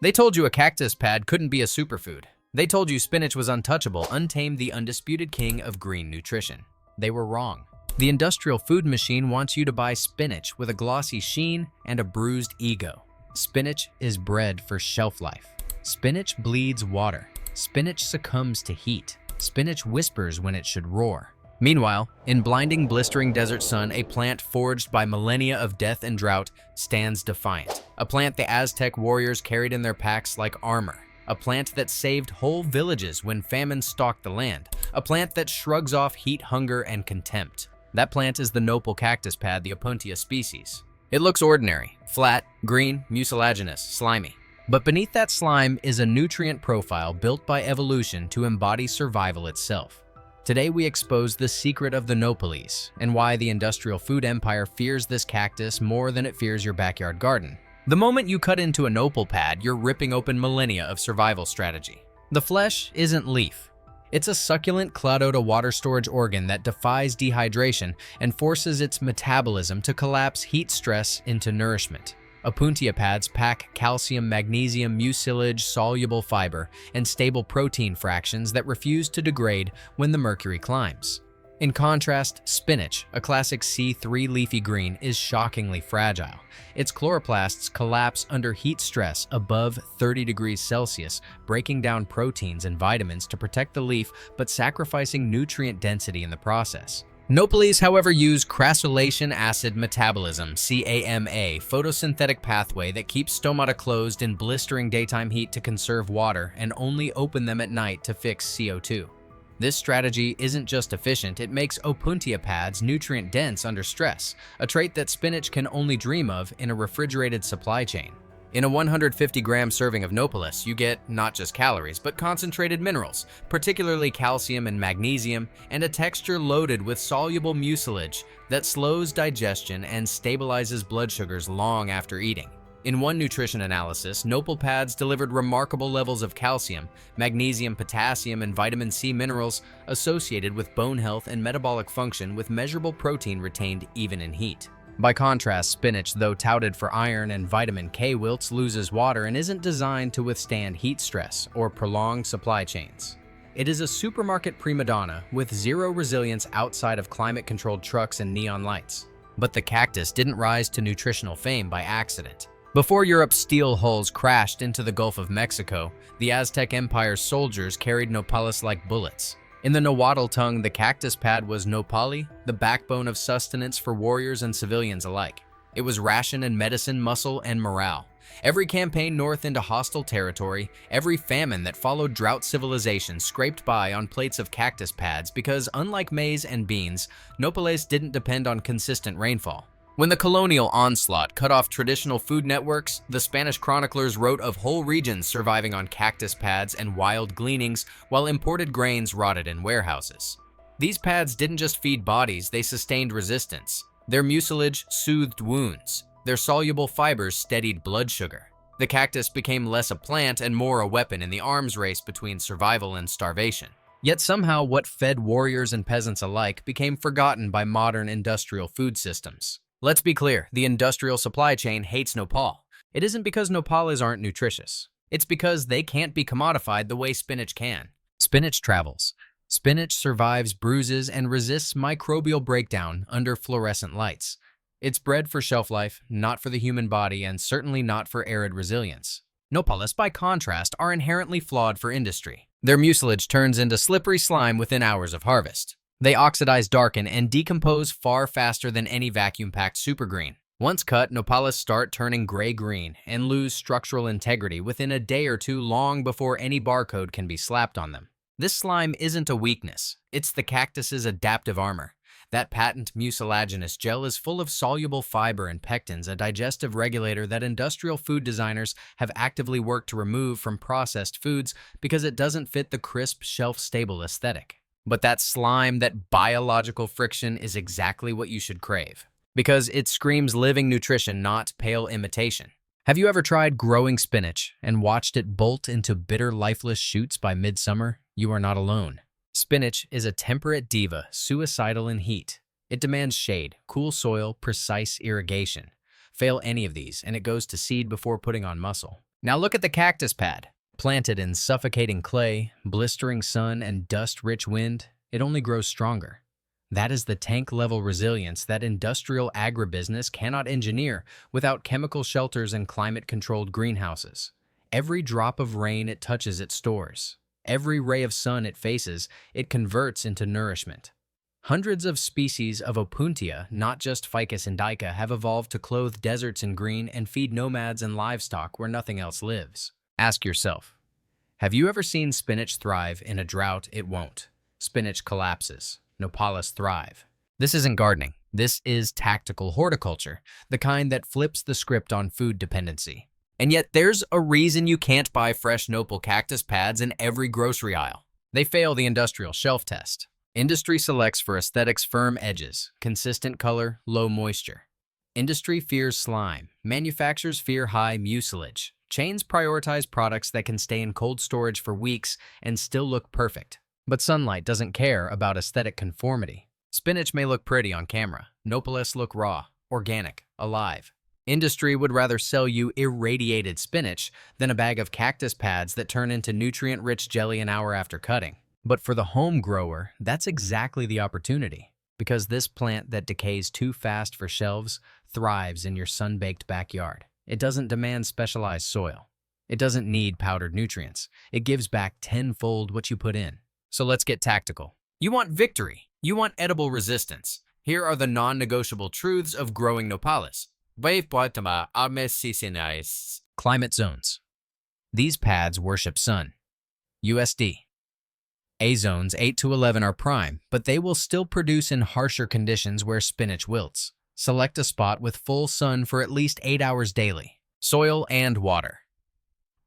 They told you a cactus pad couldn't be a superfood. They told you spinach was untouchable, untamed, the undisputed king of green nutrition. They were wrong. The industrial food machine wants you to buy spinach with a glossy sheen and a bruised ego. Spinach is bred for shelf life. Spinach bleeds water. Spinach succumbs to heat. Spinach whispers when it should roar. Meanwhile, in blinding, blistering desert sun, a plant forged by millennia of death and drought stands defiant. A plant the Aztec warriors carried in their packs like armor. A plant that saved whole villages when famine stalked the land. A plant that shrugs off heat, hunger, and contempt. That plant is the Nopal cactus pad, the Opuntia species. It looks ordinary, flat, green, mucilaginous, slimy. But beneath that slime is a nutrient profile built by evolution to embody survival itself. Today we expose the secret of the Nopalese and why the industrial food empire fears this cactus more than it fears your backyard garden. The moment you cut into a Nopal pad, you're ripping open millennia of survival strategy. The flesh isn't leaf. It's a succulent cladoda water storage organ that defies dehydration and forces its metabolism to collapse heat stress into nourishment. Opuntia pads pack calcium, magnesium, mucilage, soluble fiber, and stable protein fractions that refuse to degrade when the mercury climbs. In contrast, spinach, a classic C3 leafy green, is shockingly fragile. Its chloroplasts collapse under heat stress above 30 degrees Celsius, breaking down proteins and vitamins to protect the leaf but sacrificing nutrient density in the process. Nopalese, however, use Crassulacean Acid Metabolism, CAMA, photosynthetic pathway that keeps stomata closed in blistering daytime heat to conserve water and only open them at night to fix CO2. This strategy isn't just efficient, it makes Opuntia pads nutrient-dense under stress, a trait that spinach can only dream of in a refrigerated supply chain. In a 150-gram serving of Nopalese, you get not just calories, but concentrated minerals, particularly calcium and magnesium, and a texture loaded with soluble mucilage that slows digestion and stabilizes blood sugars long after eating. In one nutrition analysis, Nopal pads delivered remarkable levels of calcium, magnesium, potassium, and vitamin C minerals associated with bone health and metabolic function, with measurable protein retained even in heat. By contrast, spinach, though touted for iron and vitamin K, wilts, loses water, and isn't designed to withstand heat stress or prolonged supply chains. It is a supermarket prima donna with zero resilience outside of climate-controlled trucks and neon lights. But the cactus didn't rise to nutritional fame by accident. Before Europe's steel hulls crashed into the Gulf of Mexico, the Aztec Empire's soldiers carried nopales like bullets. In the Nahuatl tongue, the cactus pad was nopali, the backbone of sustenance for warriors and civilians alike. It was ration and medicine, muscle and morale. Every campaign north into hostile territory, every famine that followed drought civilization scraped by on plates of cactus pads because, unlike maize and beans, nopales didn't depend on consistent rainfall. When the colonial onslaught cut off traditional food networks, the Spanish chroniclers wrote of whole regions surviving on cactus pads and wild gleanings while imported grains rotted in warehouses. These pads didn't just feed bodies, they sustained resistance. Their mucilage soothed wounds. Their soluble fibers steadied blood sugar. The cactus became less a plant and more a weapon in the arms race between survival and starvation. Yet somehow what fed warriors and peasants alike became forgotten by modern industrial food systems. Let's be clear, the industrial supply chain hates Nopal. It isn't because nopales aren't nutritious. It's because they can't be commodified the way spinach can. Spinach travels. Spinach survives bruises and resists microbial breakdown under fluorescent lights. It's bred for shelf life, not for the human body, and certainly not for arid resilience. Nopales, by contrast, are inherently flawed for industry. Their mucilage turns into slippery slime within hours of harvest. They oxidize, darken, and decompose far faster than any vacuum-packed supergreen. Once cut, nopales start turning gray-green and lose structural integrity within a day or two, long before any barcode can be slapped on them. This slime isn't a weakness, it's the cactus's adaptive armor. That patent mucilaginous gel is full of soluble fiber and pectins, a digestive regulator that industrial food designers have actively worked to remove from processed foods because it doesn't fit the crisp, shelf-stable aesthetic. But that slime, that biological friction, is exactly what you should crave. Because it screams living nutrition, not pale imitation. Have you ever tried growing spinach and watched it bolt into bitter, lifeless shoots by midsummer? You are not alone. Spinach is a temperate diva, suicidal in heat. It demands shade, cool soil, precise irrigation. Fail any of these, and it goes to seed before putting on muscle. Now look at the cactus pad. Planted in suffocating clay, blistering sun, and dust-rich wind, it only grows stronger. That is the tank-level resilience that industrial agribusiness cannot engineer without chemical shelters and climate-controlled greenhouses. Every drop of rain it touches, it stores. Every ray of sun it faces, it converts into nourishment. Hundreds of species of Opuntia, not just Ficus indica, have evolved to clothe deserts in green and feed nomads and livestock where nothing else lives. Ask yourself, have you ever seen spinach thrive in a drought? It won't. Spinach collapses. Nopal thrive. This isn't gardening. This is tactical horticulture, the kind that flips the script on food dependency. And yet there's a reason you can't buy fresh Nopal cactus pads in every grocery aisle. They fail the industrial shelf test. Industry selects for aesthetics, firm edges, consistent color, low moisture. Industry fears slime. Manufacturers fear high mucilage. Chains prioritize products that can stay in cold storage for weeks and still look perfect. But sunlight doesn't care about aesthetic conformity. Spinach may look pretty on camera. Nopal look raw, organic, alive. Industry would rather sell you irradiated spinach than a bag of cactus pads that turn into nutrient-rich jelly an hour after cutting. But for the home grower, that's exactly the opportunity. Because this plant that decays too fast for shelves thrives in your sun-baked backyard. It doesn't demand specialized soil. It doesn't need powdered nutrients. It gives back tenfold what you put in. So let's get tactical. You want victory. You want edible resistance. Here are the non-negotiable truths of growing Nopal. Climate zones. These pads worship sun. USD. A zones 8 to 11 are prime, but they will still produce in harsher conditions where spinach wilts. Select a spot with full sun for at least 8 hours daily. Soil and water.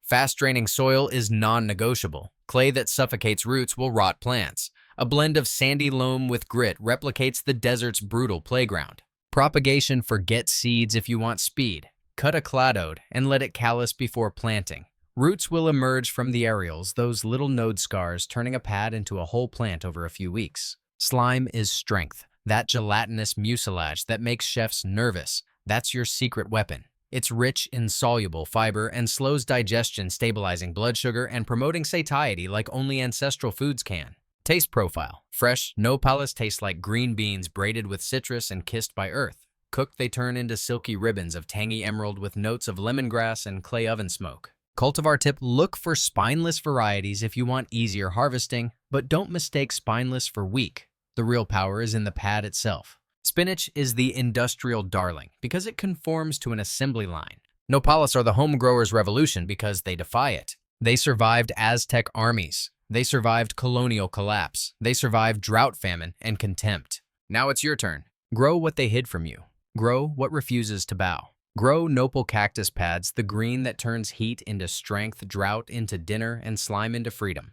Fast-draining soil is non-negotiable. Clay that suffocates roots will rot plants. A blend of sandy loam with grit replicates the desert's brutal playground. Propagation: forget seeds if you want speed. Cut a cladode and let it callus before planting. Roots will emerge from the areoles, those little node scars, turning a pad into a whole plant over a few weeks. Slime is strength. That gelatinous mucilage that makes chefs nervous. That's your secret weapon. It's rich in soluble fiber and slows digestion, stabilizing blood sugar and promoting satiety like only ancestral foods can. Taste profile. Fresh, Nopal taste like green beans braided with citrus and kissed by earth. Cooked, they turn into silky ribbons of tangy emerald with notes of lemongrass and clay oven smoke. Cultivar tip: look for spineless varieties if you want easier harvesting, but don't mistake spineless for weak. The real power is in the pad itself. Spinach is the industrial darling because it conforms to an assembly line. Nopal are the home growers' revolution because they defy it. They survived Aztec armies. They survived colonial collapse. They survived drought, famine, and contempt. Now it's your turn. Grow what they hid from you. Grow what refuses to bow. Grow Nopal cactus pads, the green that turns heat into strength, drought into dinner, and slime into freedom.